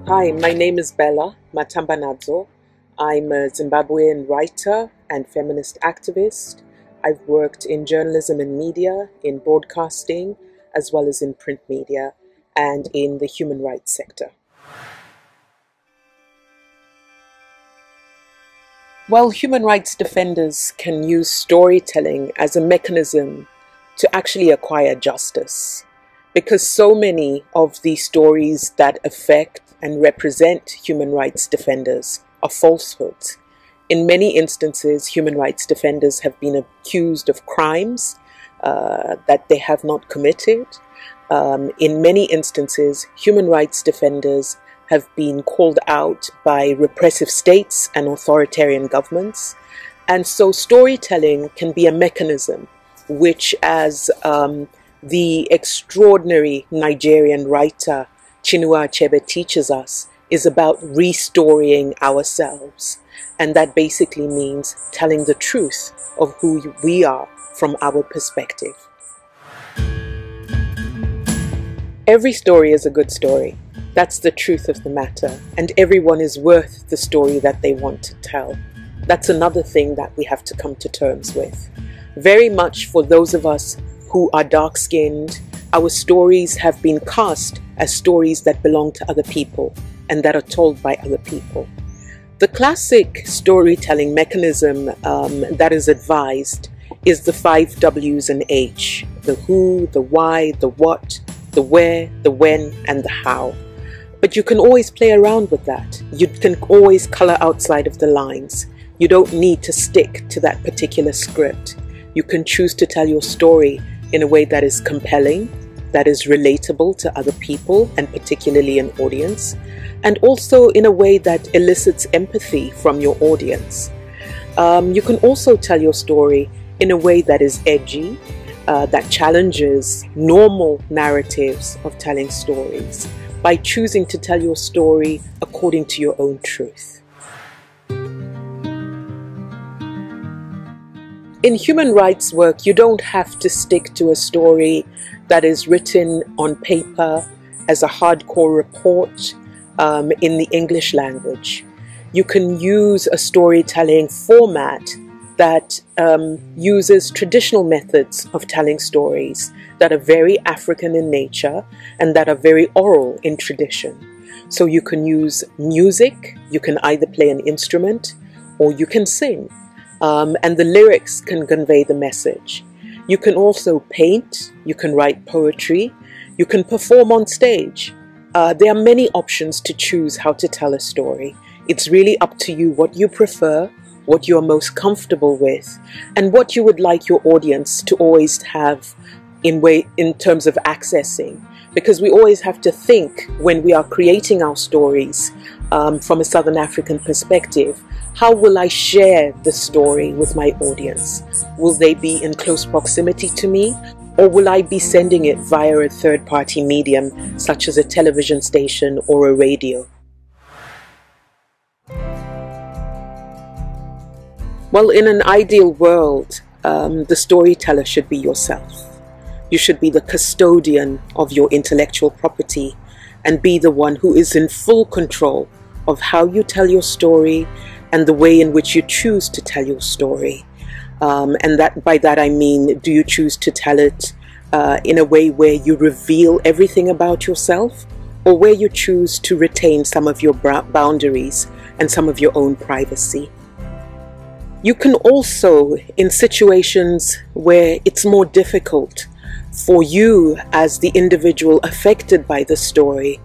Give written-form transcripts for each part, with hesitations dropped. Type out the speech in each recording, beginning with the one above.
Hi, my name is Isabella Matambanadzo. I'm a Zimbabwean writer and feminist activist. I've worked in journalism and media, in broadcasting, as well as in print media, and in the human rights sector. Well, human rights defenders can use storytelling as a mechanism to actually acquire justice, because so many of the stories that affect and represent human rights defenders are falsehoods. In many instances, human rights defenders have been accused of crimes that they have not committed. In many instances, human rights defenders have been called out by repressive states and authoritarian governments. And so storytelling can be a mechanism which, as the extraordinary Nigerian writer Chinua Achebe teaches us, is about restoring ourselves. And that basically means telling the truth of who we are from our perspective. Every story is a good story. That's the truth of the matter. And everyone is worth the story that they want to tell. That's another thing that we have to come to terms with. Very much for those of us who are dark-skinned, our stories have been cast as stories that belong to other people and that are told by other people. The classic storytelling mechanism that is advised is the 5 W's and H: the who, the why, the what, the where, the when, and the how. But you can always play around with that. You can always color outside of the lines. You don't need to stick to that particular script. You can choose to tell your story in a way that is compelling, that is relatable to other people, and particularly an audience, and also in a way that elicits empathy from your audience. You can also tell your story in a way that is edgy, that challenges normal narratives of telling stories, by choosing to tell your story according to your own truth. In human rights work, you don't have to stick to a story that is written on paper as a hardcore report in the English language. You can use a storytelling format that uses traditional methods of telling stories that are very African in nature and that are very oral in tradition. So you can use music, you can either play an instrument or you can sing. And the lyrics can convey the message. You can also paint, you can write poetry, you can perform on stage. There are many options to choose how to tell a story. It's really up to you what you prefer, what you're most comfortable with, and what you would like your audience to always have in terms of accessing. Because we always have to think, when we are creating our stories from a Southern African perspective, how will I share the story with my audience? Will they be in close proximity to me? Or will I be sending it via a third-party medium, such as a television station or a radio? Well, in an ideal world, the storyteller should be yourself. You should be the custodian of your intellectual property and be the one who is in full control of how you tell your story and the way in which you choose to tell your story. And by that I mean, do you choose to tell it in a way where you reveal everything about yourself, or where you choose to retain some of your boundaries and some of your own privacy? You can also, in situations where it's more difficult for you as the individual affected by the story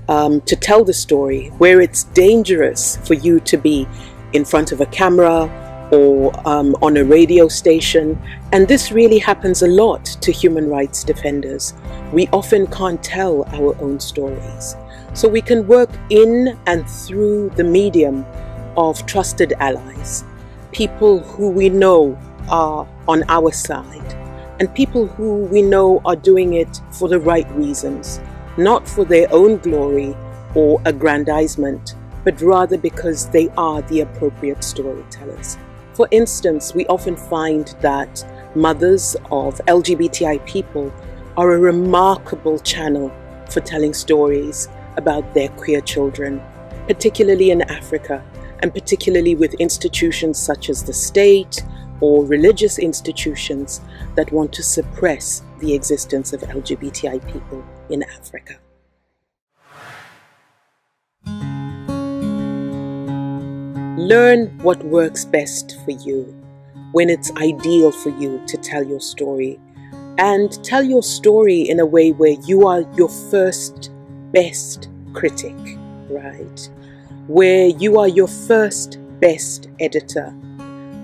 to tell the story, where it's dangerous for you to be in front of a camera or on a radio station, and this really happens a lot to human rights defenders. We often can't tell our own stories. So we can work in and through the medium of trusted allies, people who we know are on our side, and people who we know are doing it for the right reasons, not for their own glory or aggrandizement, but rather because they are the appropriate storytellers. For instance, we often find that mothers of LGBTI people are a remarkable channel for telling stories about their queer children, particularly in Africa, and particularly with institutions such as the state or religious institutions that want to suppress the existence of LGBTI people in Africa. Learn what works best for you, when it's ideal for you to tell your story, and tell your story in a way where you are your first best critic, right? Where you are your first best editor,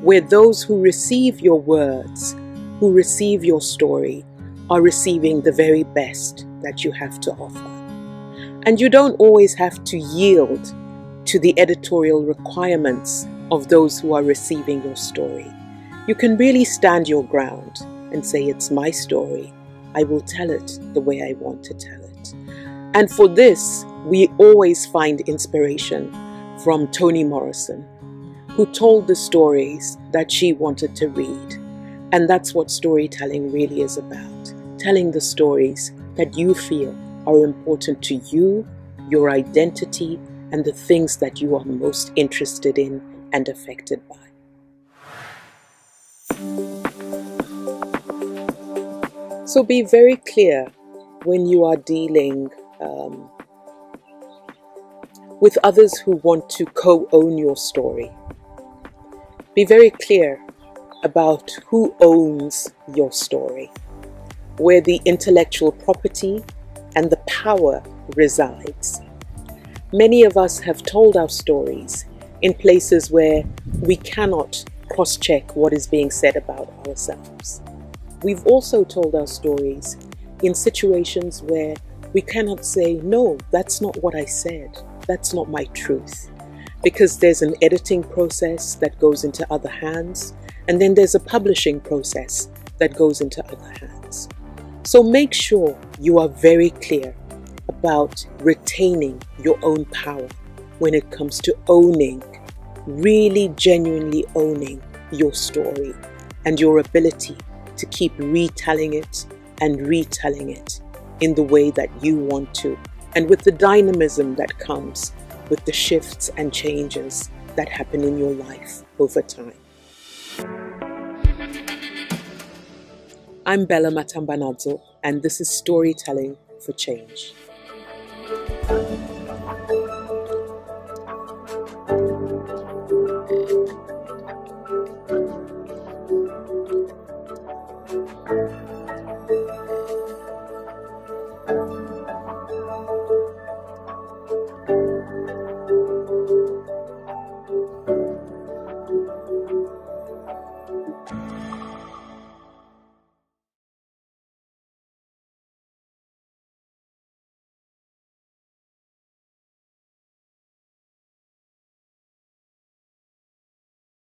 where those who receive your words, who receive your story, are receiving the very best that you have to offer. And you don't always have to yield to the editorial requirements of those who are receiving your story. You can really stand your ground and say, it's my story. I will tell it the way I want to tell it. And for this, we always find inspiration from Toni Morrison, who told the stories that she wanted to read. And that's what storytelling really is about. Telling the stories that you feel are important to you, your identity, and the things that you are most interested in and affected by. So be very clear when you are dealing with others who want to co-own your story. Be very clear about who owns your story, where the intellectual property and the power resides. Many of us have told our stories in places where we cannot cross-check what is being said about ourselves. We've also told our stories in situations where we cannot say, no, that's not what I said. That's not my truth. Because there's an editing process that goes into other hands, and then there's a publishing process that goes into other hands. So make sure you are very clear about retaining your own power when it comes to owning, really genuinely owning your story and your ability to keep retelling it and retelling it in the way that you want to, and with the dynamism that comes with the shifts and changes that happen in your life over time. I'm Isabella Matambanadzo, and this is Storytelling for Change.